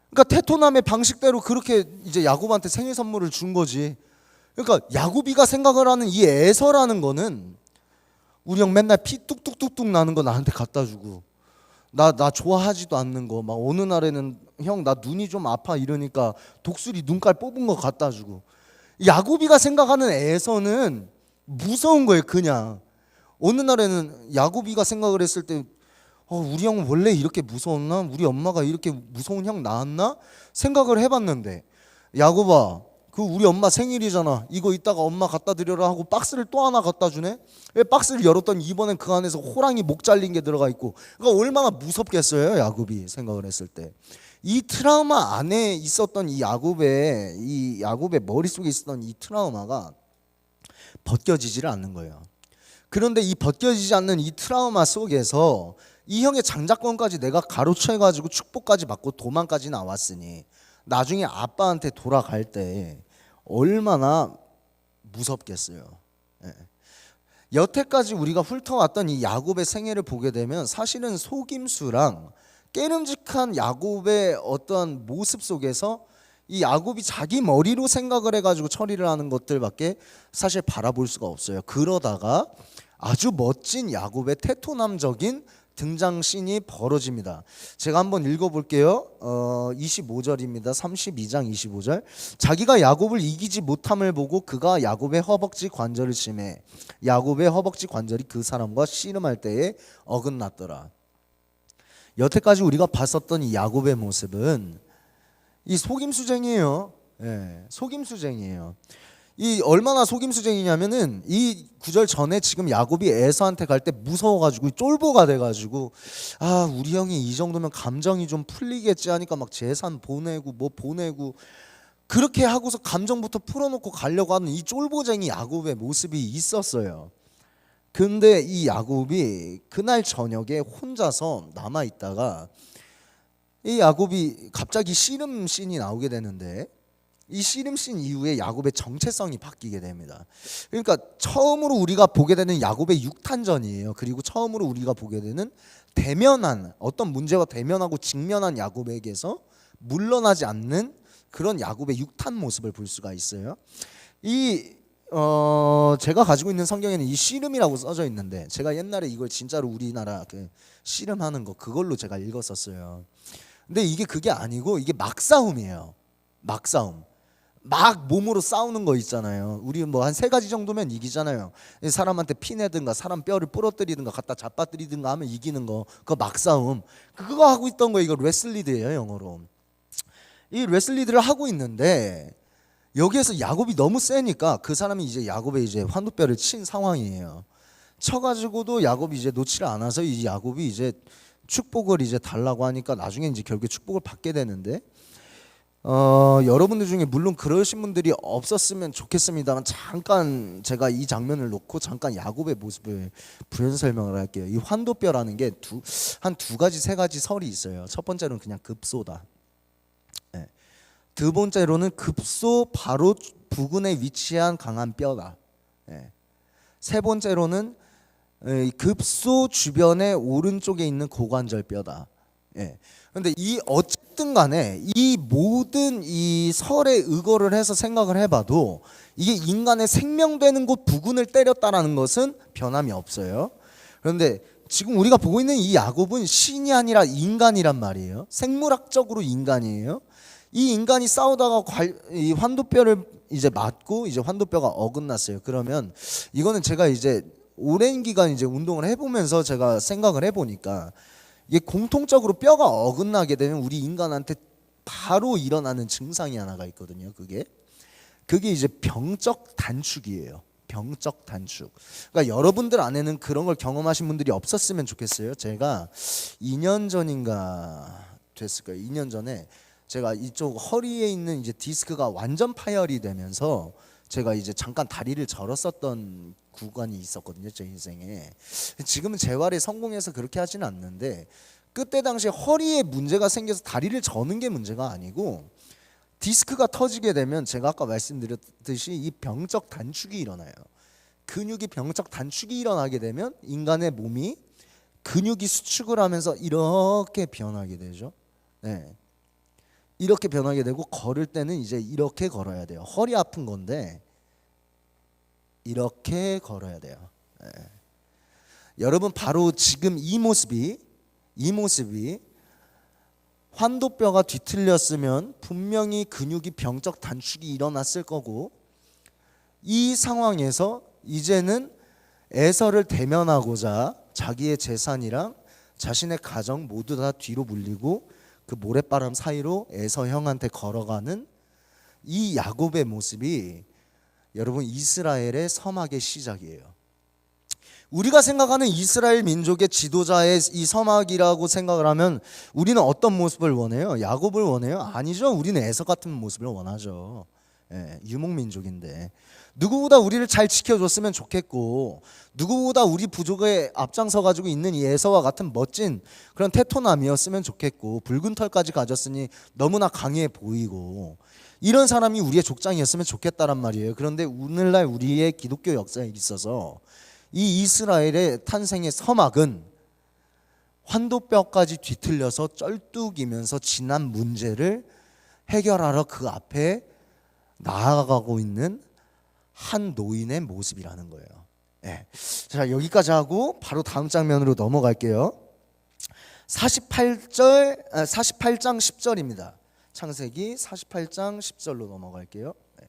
그러니까 테토남의 방식대로 그렇게 이제 야곱한테 생일 선물을 준 거지. 그러니까 야곱이가 생각을 하는 이 에서라는 거는 우리 형 맨날 피 뚝뚝뚝뚝 나는 거 나한테 갖다 주고 나 좋아하지도 않는 거 막 어느 날에는 형 나 눈이 좀 아파 이러니까 독수리 눈깔 뽑은 거 갖다 주고, 야곱이가 생각하는 에서는 무서운 거예요. 그냥 어느 날에는 야곱이가 생각을 했을 때 우리 형 원래 이렇게 무서웠나? 우리 엄마가 이렇게 무서운 형 낳았나? 생각을 해봤는데 야곱아 그 우리 엄마 생일이잖아. 이거 이따가 엄마 갖다 드려라 하고 박스를 또 하나 갖다 주네. 박스를 열었더니 이번엔 그 안에서 호랑이 목 잘린 게 들어가 있고. 그러니까 얼마나 무섭겠어요 야곱이 생각을 했을 때. 이 트라우마 안에 있었던 이 야곱의 머릿속에 있었던 이 트라우마가 벗겨지지를 않는 거예요. 그런데 이 벗겨지지 않는 이 트라우마 속에서 이 형의 장자권까지 내가 가로채가지고 축복까지 받고 도망까지 나왔으니 나중에 아빠한테 돌아갈 때 얼마나 무섭겠어요. 여태까지 우리가 훑어왔던 이 야곱의 생애를 보게 되면 사실은 속임수랑 깨름직한 야곱의 어떤 모습 속에서 이 야곱이 자기 머리로 생각을 해가지고 처리를 하는 것들밖에 사실 바라볼 수가 없어요. 그러다가 아주 멋진 야곱의 테토남적인 등장씬이 벌어집니다. 제가 한번 읽어볼게요. 25절입니다. 32장 25절. 자기가 야곱을 이기지 못함을 보고 그가 야곱의 허벅지 관절을 치매 야곱의 허벅지 관절이 그 사람과 씨름할 때에 어긋났더라. 여태까지 우리가 봤었던 이 야곱의 모습은 이 속임수쟁이에요. 속임수쟁이에요. 이 얼마나 속임수쟁이냐면은 이 구절 전에 지금 야곱이 에서한테 갈 때 무서워가지고 쫄보가 돼가지고 우리 형이 이 정도면 감정이 좀 풀리겠지 하니까 막 재산 보내고 뭐 보내고 그렇게 하고서 감정부터 풀어놓고 가려고 하는 이 쫄보쟁이 야곱의 모습이 있었어요. 근데 이 야곱이 그날 저녁에 혼자서 남아있다가 이 야곱이 갑자기 씨름씬이 나오게 되는데 이 씨름씬 이후에 야곱의 정체성이 바뀌게 됩니다. 그러니까 처음으로 우리가 보게 되는 야곱의 육탄전이에요. 그리고 처음으로 우리가 보게 되는 대면한 어떤 문제와 대면하고 직면한 야곱에게서 물러나지 않는 그런 야곱의 육탄 모습을 볼 수가 있어요. 제가 가지고 있는 성경에는 이 씨름이라고 써져 있는데 제가 옛날에 이걸 진짜로 우리나라 그 씨름하는 거 그걸로 제가 읽었었어요. 근데 이게 그게 아니고 이게 막싸움이에요. 막싸움. 막 몸으로 싸우는 거 있잖아요. 우리 뭐 한 3가지 정도면 이기잖아요. 사람한테 피내든가 사람 뼈를 부러뜨리든가 갖다 잡아뜨리든가 하면 이기는 거. 그거 막싸움. 그거 하고 있던 거 이거 레슬리드예요 영어로. 이 레슬리드를 하고 있는데 여기에서 야곱이 너무 세니까 그 사람이 이제 야곱의 이제 환도뼈를 친 상황이에요. 쳐가지고도 야곱이 이제 놓지를 않아서 이 야곱이 이제 축복을 이제 달라고 하니까 나중에 이제 결국에 축복을 받게 되는데 여러분들 중에 물론 그러신 분들이 없었으면 좋겠습니다만 잠깐 제가 이 장면을 놓고 잠깐 야곱의 모습을 부연 설명을 할게요. 이 환도뼈라는 게 한 두 가지 세 가지 설이 있어요. 첫 번째로는 그냥 급소다. 네. 두 번째로는 급소 바로 부근에 위치한 강한 뼈다. 네. 세 번째로는 급소 주변에 오른쪽에 있는 고관절 뼈다. 예. 근데 이 어쨌든 간에 이 모든 이 설에 의거를 해서 생각을 해봐도 이게 인간의 생명되는 곳 부근을 때렸다라는 것은 변함이 없어요. 그런데 지금 우리가 보고 있는 이 야곱은 신이 아니라 인간이란 말이에요. 생물학적으로 인간이에요. 이 인간이 싸우다가 이 환도뼈를 이제 맞고 이제 환도뼈가 어긋났어요. 그러면 이거는 제가 이제 오랜 기간 이제 운동을 해보면서 제가 생각을 해보니까 이게 공통적으로 뼈가 어긋나게 되면 우리 인간한테 바로 일어나는 증상이 하나가 있거든요. 그게 이제 병적 단축이에요. 병적 단축. 그러니까 여러분들 안에는 그런 걸 경험하신 분들이 없었으면 좋겠어요. 제가 2년 전인가 됐을 거예요. 2년 전에 제가 이쪽 허리에 있는 이제 디스크가 완전 파열이 되면서 제가 이제 잠깐 다리를 절었었던 구간이 있었거든요, 제 인생에. 지금은 재활에 성공해서 그렇게 하지는 않는데 그때 당시에 허리에 문제가 생겨서 다리를 저는 게 문제가 아니고 디스크가 터지게 되면 제가 아까 말씀드렸듯이 이 병적 단축이 일어나요. 근육이 병적 단축이 일어나게 되면 인간의 몸이 근육이 수축을 하면서 이렇게 변하게 되죠. 네. 이렇게 변하게 되고 걸을 때는 이제 이렇게 걸어야 돼요. 허리 아픈 건데 이렇게 걸어야 돼요. 네. 여러분 바로 지금 이 모습이 환도뼈가 뒤틀렸으면 분명히 근육이 병적 단축이 일어났을 거고 이 상황에서 이제는 에서를 대면하고자 자기의 재산이랑 자신의 가정 모두 다 뒤로 물리고 그 모래바람 사이로 에서 형한테 걸어가는 이 야곱의 모습이 여러분 이스라엘의 서막의 시작이에요. 우리가 생각하는 이스라엘 민족의 지도자의 이 서막이라고 생각을 하면 우리는 어떤 모습을 원해요? 야곱을 원해요? 아니죠. 우리는 에서 같은 모습을 원하죠. 유목민족인데 누구보다 우리를 잘 지켜줬으면 좋겠고 누구보다 우리 부족에 앞장서 가지고 있는 이 에서와 같은 멋진 그런 테토남이었으면 좋겠고 붉은 털까지 가졌으니 너무나 강해 보이고 이런 사람이 우리의 족장이었으면 좋겠다란 말이에요. 그런데 오늘날 우리의 기독교 역사에 있어서 이 이스라엘의 탄생의 서막은 환도뼈까지 뒤틀려서 쩔뚝이면서 지난 문제를 해결하러 그 앞에 나아가고 있는 한 노인의 모습이라는 거예요. 네. 자, 여기까지 하고 바로 다음 장면으로 넘어갈게요. 48장 10절입니다. 창세기 48장 10절로 넘어갈게요. 네.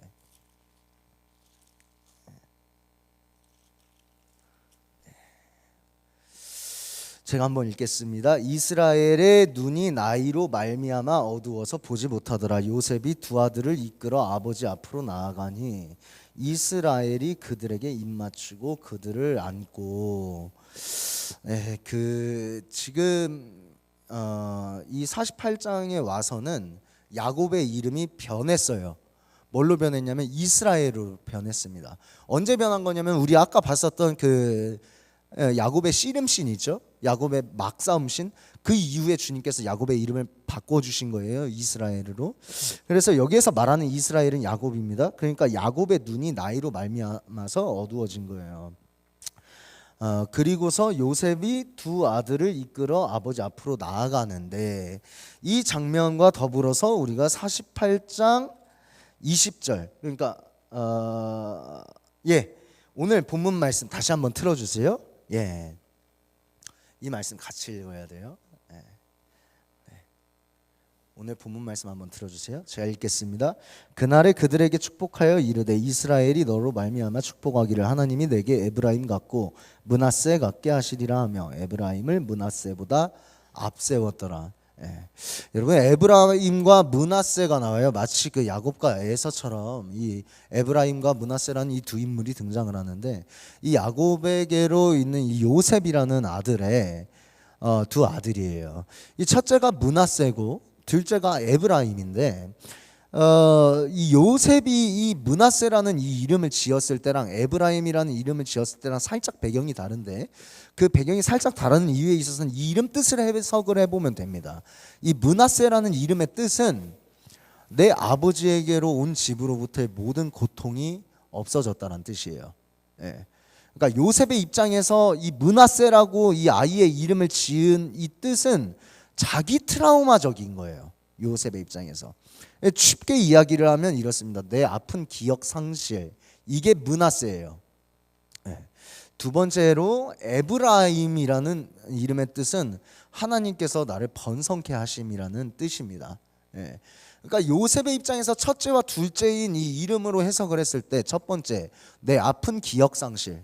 제가 한번 읽겠습니다. 이스라엘의 눈이 나이로 말미암아 어두워서 보지 못하더라. 요셉이 두 아들을 이끌어 아버지 앞으로 나아가니 이스라엘이 그들에게 입맞추고 그들을 안고. 네, 지금 이 48장에 와서는 야곱의 이름이 변했어요. 뭘로 변했냐면 이스라엘로 변했습니다. 언제 변한 거냐면 우리 아까 봤었던 그 야곱의 씨름씬 있죠. 야곱의 막싸움씬. 그 이후에 주님께서 야곱의 이름을 바꿔주신 거예요. 이스라엘로. 그래서 여기에서 말하는 이스라엘은 야곱입니다. 그러니까 야곱의 눈이 나이로 말미암아서 어두워진 거예요. 그리고서 요셉이 두 아들을 이끌어 아버지 앞으로 나아가는데 이 장면과 더불어서 우리가 48장 20절 그러니까 오늘 본문 말씀 다시 한번 틀어주세요. 이 말씀 같이 읽어야 돼요. 오늘 본문 말씀 한번 들어주세요. 제가 읽겠습니다. 그날에 그들에게 축복하여 이르되 이스라엘이 너로 말미암아 축복하기를 하나님이 내게 에브라임 같고 므낫세 같게 하시리라 하며 에브라임을 므낫세보다 앞세웠더라. 여러분 에브라임과 므낫세가 나와요. 마치 그 야곱과 에서처럼 이 에브라임과 므낫세라는 이 두 인물이 등장을 하는데 이 야곱에게로 있는 이 요셉이라는 아들의 두 아들이에요. 이 첫째가 므낫세고 둘째가 에브라임인데 이 요셉이 이 므낫세라는 이 이름을 지었을 때랑 에브라임이라는 이름을 지었을 때랑 살짝 배경이 다른데, 그 배경이 살짝 다른 이유에 있어서는 이 이름 뜻을 해석을 해보면 됩니다. 이 므낫세라는 이름의 뜻은 내 아버지에게로 온 집으로부터의 모든 고통이 없어졌다는 뜻이에요. 예. 그러니까 요셉의 입장에서 이 므낫세라고 이 아이의 이름을 지은 이 뜻은 자기 트라우마적인 거예요. 요셉의 입장에서. 쉽게 이야기를 하면 이렇습니다. 내 아픈 기억 상실, 이게 므낫세예요. 두 번째로 에브라임이라는 이름의 뜻은 하나님께서 나를 번성케 하심이라는 뜻입니다. 그러니까 요셉의 입장에서 첫째와 둘째인 이 이름으로 해석을 했을 때, 첫 번째 내 아픈 기억 상실,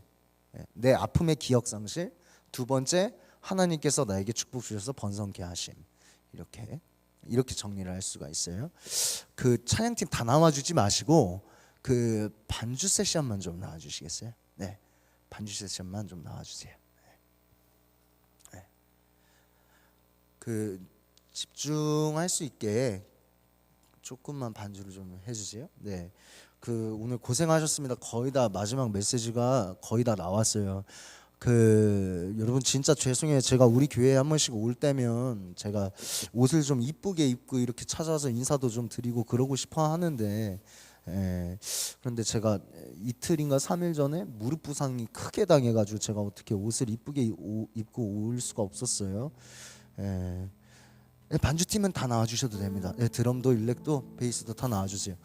내 아픔의 기억 상실. 두 번째, 하나님께서 나에게 축복 주셔서 번성케 하심. 이렇게 정리를 할 수가 있어요. 그 찬양팀 다 나와주지 마시고 그 반주 세션만 좀 나와주시겠어요? 네, 반주 세션만 좀 나와주세요. 네. 그 집중할 수 있게 조금만 반주를 좀 해주세요. 네, 그 오늘 고생하셨습니다. 거의 다 마지막 메시지가 거의 다 나왔어요. 그 여러분 진짜 죄송해요. 제가 우리 교회에 한 번씩 올 때면 제가 옷을 좀 이쁘게 입고 이렇게 찾아서 인사도 좀 드리고 그러고 싶어 하는데, 그런데 제가 이틀인가 3일 전에 무릎 부상이 크게 당해가지고 제가 어떻게 옷을 이쁘게 입고 올 수가 없었어요. 반주팀은 다 나와주셔도 됩니다. 드럼도 일렉도 베이스도 다 나와주세요.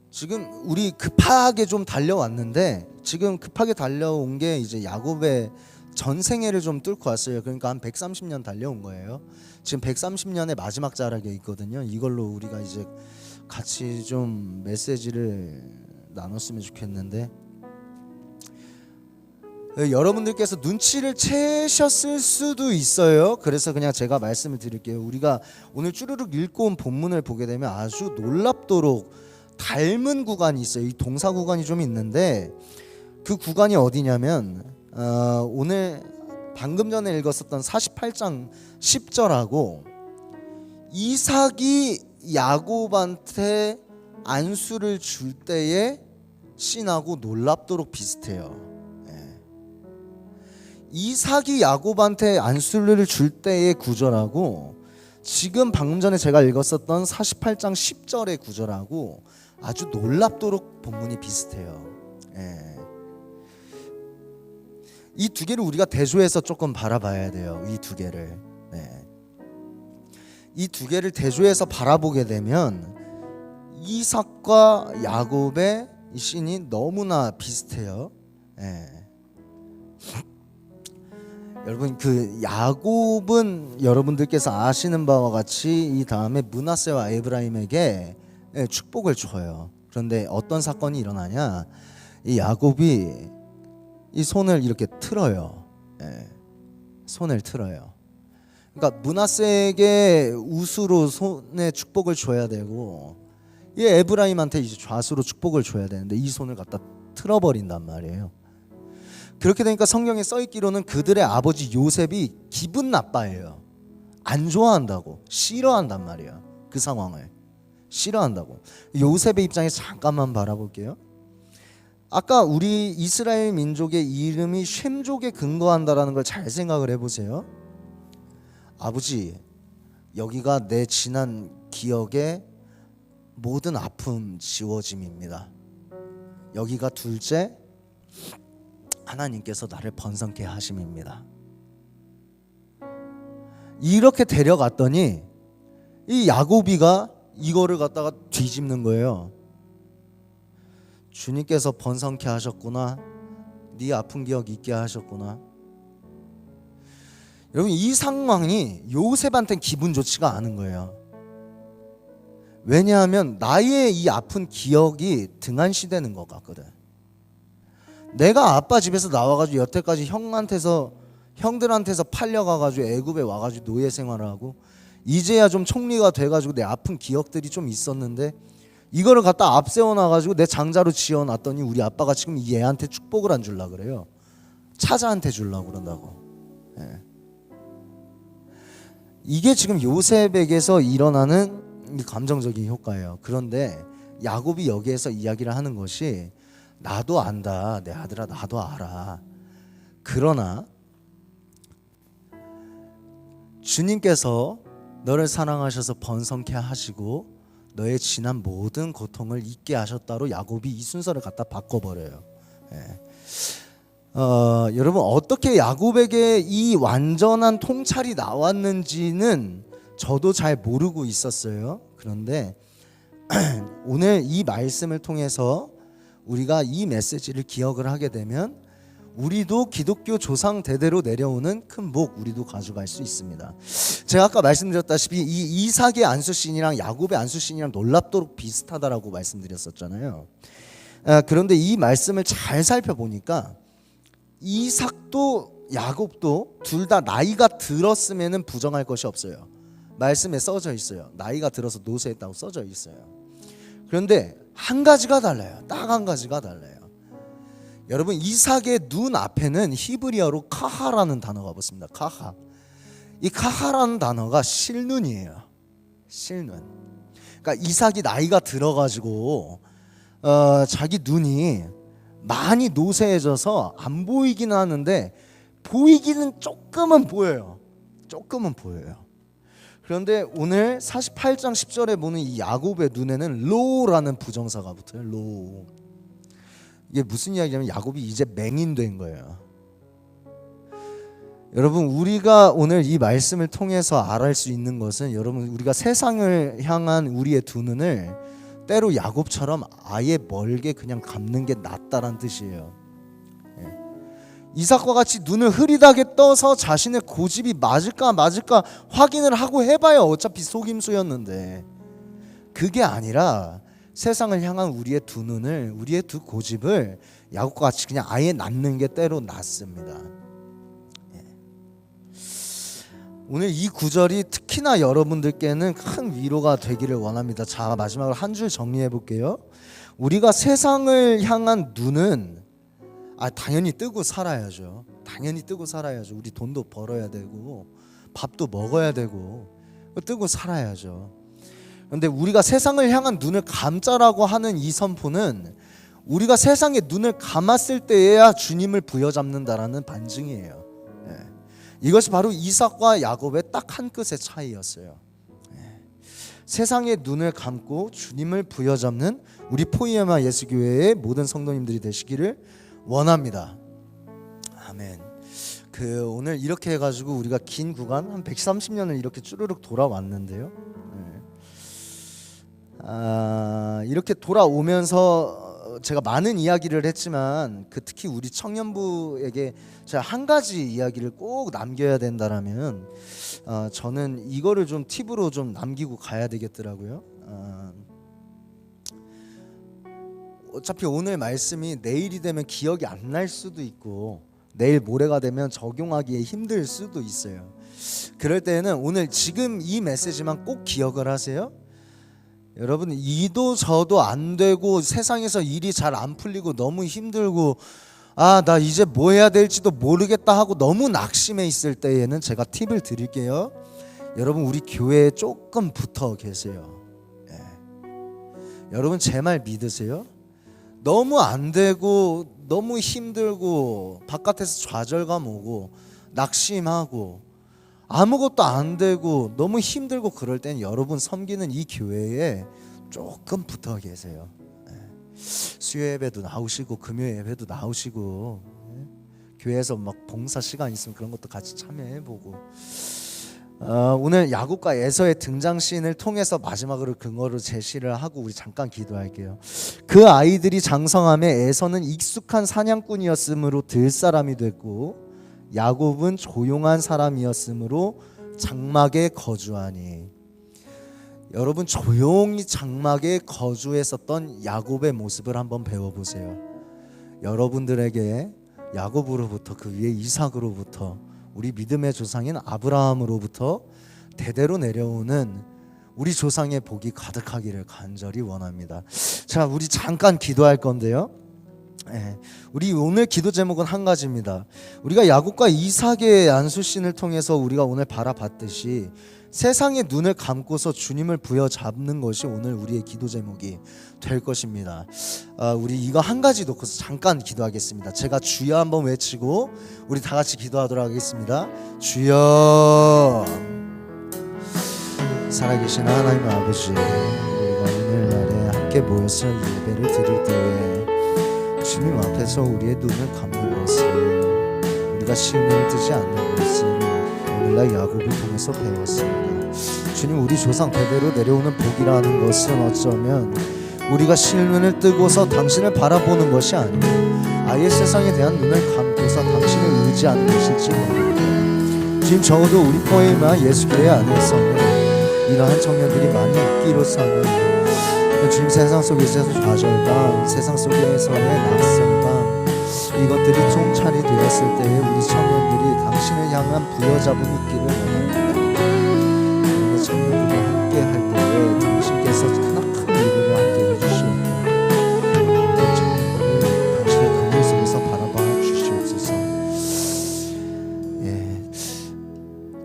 지금 우리 급하게 좀 달려왔는데, 지금 급하게 달려온 게 이제 야곱의 전생애를 좀 뚫고 왔어요. 그러니까 한 130년 달려온 거예요. 지금 130년의 마지막 자락에 있거든요. 이걸로 우리가 이제 같이 좀 메시지를 나눴으면 좋겠는데, 여러분들께서 눈치를 채셨을 수도 있어요. 그래서 그냥 제가 말씀을 드릴게요. 우리가 오늘 쭈르륵 읽고 온 본문을 보게 되면 아주 놀랍도록 닮은 구간이 있어요. 이 동사 구간이 좀 있는데, 그 구간이 어디냐면 오늘 방금 전에 읽었었던 48장 10절하고 이삭이 야곱한테 안수를 줄 때의 씬하고 놀랍도록 비슷해요. 이삭이 야곱한테 안수를 줄 때의 구절하고 지금 방금 전에 제가 읽었었던 48장 10절의 구절하고 아주 놀랍도록 본문이 비슷해요. 이 두 개를 우리가 대조해서 조금 바라봐야 돼요. 이 두 개를. 이 두 개를 대조해서 바라보게 되면 이삭과 야곱의 이 씬이 너무나 비슷해요. 여러분, 그 야곱은 여러분들께서 아시는 바와 같이 이 다음에 므낫세와 에브라임에게 축복을 줘요. 그런데 어떤 사건이 일어나냐? 이 야곱이 이 손을 이렇게 틀어요. 손을 틀어요. 그러니까 므낫세에게 우수로 손에 축복을 줘야 되고, 이 에브라임한테 이제 좌수로 축복을 줘야 되는데 이 손을 갖다 틀어버린단 말이에요. 그렇게 되니까 성경에 써있기로는 그들의 아버지 요셉이 기분 나빠해요. 안 좋아한다고, 싫어한단 말이에요. 그 상황을 싫어한다고. 요셉의 입장에서 잠깐만 바라볼게요. 아까 우리 이스라엘 민족의 이름이 쉔족에 근거한다라는 걸 잘 생각을 해보세요. 아버지, 여기가 내 지난 기억의 모든 아픔 지워짐입니다. 여기가 둘째, 하나님께서 나를 번성케 하심입니다. 이렇게 데려갔더니 이 야곱이가 이거를 갖다가 뒤집는 거예요. 주님께서 번성케 하셨구나. 네 아픈 기억 잊게 하셨구나. 여러분, 이 상황이 요셉한테는 기분 좋지가 않은 거예요. 왜냐하면 나의 이 아픈 기억이 등한시되는 것 같거든. 내가 아빠 집에서 나와가지고 여태까지 형들한테서 팔려가가지고 애굽에 와가지고 노예 생활을 하고 이제야 좀 총리가 돼가지고 내 아픈 기억들이 좀 있었는데 이거를 갖다 앞세워놔가지고 내 장자로 지어놨더니 우리 아빠가 지금 이 애한테 축복을 안 주려고 그래요. 차자한테 주려고 그런다고. 이게 지금 요셉에게서 일어나는 이 감정적인 효과예요. 그런데 야곱이 여기에서 이야기를 하는 것이 나도 안다, 내 아들아, 나도 알아. 그러나 주님께서 너를 사랑하셔서 번성케 하시고 너의 지난 모든 고통을 잊게 하셨다로 야곱이 이 순서를 갖다 바꿔버려요. 예. 여러분 어떻게 야곱에게 이 완전한 통찰이 나왔는지는 저도 잘 모르고 있었어요. 그런데 오늘 이 말씀을 통해서 우리가 이 메시지를 기억을 하게 되면 우리도 기독교 조상 대대로 내려오는 큰 복 우리도 가져갈 수 있습니다. 제가 아까 말씀드렸다시피 이 이삭의 안수신이랑 야곱의 안수신이랑 놀랍도록 비슷하다라고 말씀드렸었잖아요. 그런데 이 말씀을 잘 살펴보니까 이삭도 야곱도 둘 다 나이가 들었으면은 부정할 것이 없어요. 말씀에 써져 있어요. 나이가 들어서 노쇠했다고 써져 있어요. 그런데 한 가지가 달라요. 딱 한 가지가 달라요. 여러분 이삭의 눈 앞에는 히브리어로 카하라는 단어가 붙습니다. 카하. 이 카하라는 단어가 실눈이에요. 실눈. 그러니까 이삭이 나이가 들어가지고 자기 눈이 많이 노쇠해져서 안 보이기는 하는데 보이기는 조금은 보여요. 조금은 보여요. 그런데 오늘 48장 10절에 보는 이 야곱의 눈에는 로라는 부정사가 붙어요. 로. 이게 무슨 이야기냐면 야곱이 이제 맹인된 거예요. 여러분 우리가 오늘 이 말씀을 통해서 알할 수 있는 것은 여러분 우리가 세상을 향한 우리의 두 눈을 때로 야곱처럼 아예 멀게 그냥 감는 게 낫다란 뜻이에요. 이삭과 같이 눈을 흐리다게 떠서 자신의 고집이 맞을까 확인을 하고 해봐야 어차피 속임수였는데 그게 아니라 세상을 향한 우리의 두 눈을 우리의 두 고집을 야곱과 같이 그냥 아예 낫는 게 때로 낫습니다. 오늘 이 구절이 특히나 여러분들께는 큰 위로가 되기를 원합니다. 자, 마지막으로 한 줄 정리해 볼게요. 우리가 세상을 향한 눈은 당연히 뜨고 살아야죠. 당연히 뜨고 살아야죠. 우리 돈도 벌어야 되고 밥도 먹어야 되고 뜨고 살아야죠. 그런데 우리가 세상을 향한 눈을 감자라고 하는 이 선포는 우리가 세상에 눈을 감았을 때에야 주님을 부여잡는다라는 반증이에요. 이것이 바로 이삭과 야곱의 딱 한 끗의 차이였어요. 세상의 눈을 감고 주님을 부여잡는 우리 포이에마 예수교회의 모든 성도님들이 되시기를 원합니다. 아멘. 오늘 이렇게 해가지고 우리가 긴 구간 한 130년을 이렇게 쭈르륵 돌아왔는데요. 이렇게 돌아오면서 제가 많은 이야기를 했지만 특히 우리 청년부에게 제가 한 가지 이야기를 꼭 남겨야 된다라면 저는 이거를 좀 팁으로 좀 남기고 가야 되겠더라고요. 어차피 오늘 말씀이 내일이 되면 기억이 안 날 수도 있고 내일 모레가 되면 적용하기에 힘들 수도 있어요. 그럴 때는 오늘 지금 이 메시지만 꼭 기억을 하세요. 여러분 이도 저도 안 되고 세상에서 일이 잘 안 풀리고 너무 힘들고 나 이제 뭐 해야 될지도 모르겠다 하고 너무 낙심해 있을 때에는 제가 팁을 드릴게요. 여러분 우리 교회에 조금 붙어 계세요. 여러분 제 말 믿으세요? 너무 안 되고 너무 힘들고 바깥에서 좌절감 오고 낙심하고 아무것도 안 되고 너무 힘들고 그럴 땐 여러분 섬기는 이 교회에 조금 붙어 계세요. 수요 예배도 나오시고 금요 예배도 나오시고 교회에서 막 봉사 시간 있으면 그런 것도 같이 참여해보고 오늘 야곱과 에서의 등장씬을 통해서 마지막으로 근거를 제시를 하고 우리 잠깐 기도할게요. 그 아이들이 장성함에 에서는 익숙한 사냥꾼이었으므로 들사람이 됐고 야곱은 조용한 사람이었으므로 장막에 거주하니. 여러분 조용히 장막에 거주했었던 야곱의 모습을 한번 배워보세요. 여러분들에게 야곱으로부터 그 위에 이삭으로부터 우리 믿음의 조상인 아브라함으로부터 대대로 내려오는 우리 조상의 복이 가득하기를 간절히 원합니다. 자, 우리 잠깐 기도할 건데요. 우리 오늘 기도 제목은 한 가지입니다. 우리가 야곱과 이삭의 안수신을 통해서 우리가 오늘 바라봤듯이 세상의 눈을 감고서 주님을 부여잡는 것이 오늘 우리의 기도 제목이 될 것입니다. 우리 이거 한 가지 놓고서 잠깐 기도하겠습니다. 제가 주여 한번 외치고 우리 다 같이 기도하도록 하겠습니다. 주여. 살아계신 하나님 아버지, 우리가 오늘날에 함께 모여서 예배를 드릴 때에 주님 앞에서 우리의 눈을 감는 것을, 우리가 실눈을 뜨지 않는 것을 오늘날 야곱을 통해서 배웠습니다. 주님, 우리 조상 대대로 내려오는 복이라는 것은 어쩌면 우리가 실눈을 뜨고서 당신을 바라보는 것이 아니고 아예 세상에 대한 눈을 감고서 당신을 의지하는 것일지 모릅니다. 주님, 적어도 우리 포에마 예수교회 안에서는 이러한 청년들이 많이 있기로서는 주님, 세상 속에서의 좌절감, 세상 속에서의 낙성감, 이것들이 총찬이 되었을 때에 우리 청년들이 당신을 향한 부여잡음이 있기를 원합니다. 우리 청년들과 함께 할 때에 당신께서 크나큰 위로를 함께 해주시옵고 우리 청년들을 당신의 그늘 속에서 바라봐 주시옵소서.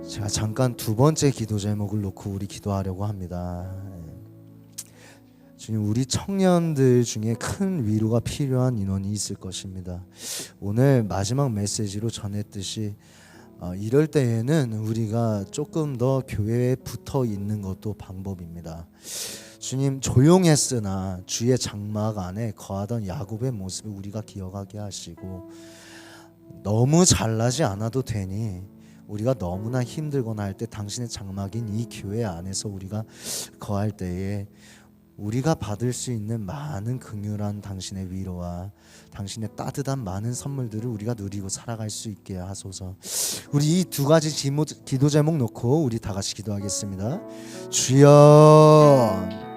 제가 잠깐 두 번째 기도 제목을 놓고 우리 기도하려고 합니다. 주님, 우리 청년들 중에 큰 위로가 필요한 인원이 있을 것입니다. 오늘 마지막 메시지로 전했듯이 이럴 때에는 우리가 조금 더 교회에 붙어 있는 것도 방법입니다. 주님, 조용했으나 주의 장막 안에 거하던 야곱의 모습을 우리가 기억하게 하시고, 너무 잘나지 않아도 되니 우리가 너무나 힘들거나 할 때 당신의 장막인 이 교회 안에서 우리가 거할 때에 우리가 받을 수 있는 많은 긍휼한 당신의 위로와 당신의 따뜻한 많은 선물들을 우리가 누리고 살아갈 수 있게 하소서. 우리 이 두 가지 기도 제목 놓고 우리 다 같이 기도하겠습니다. 주여.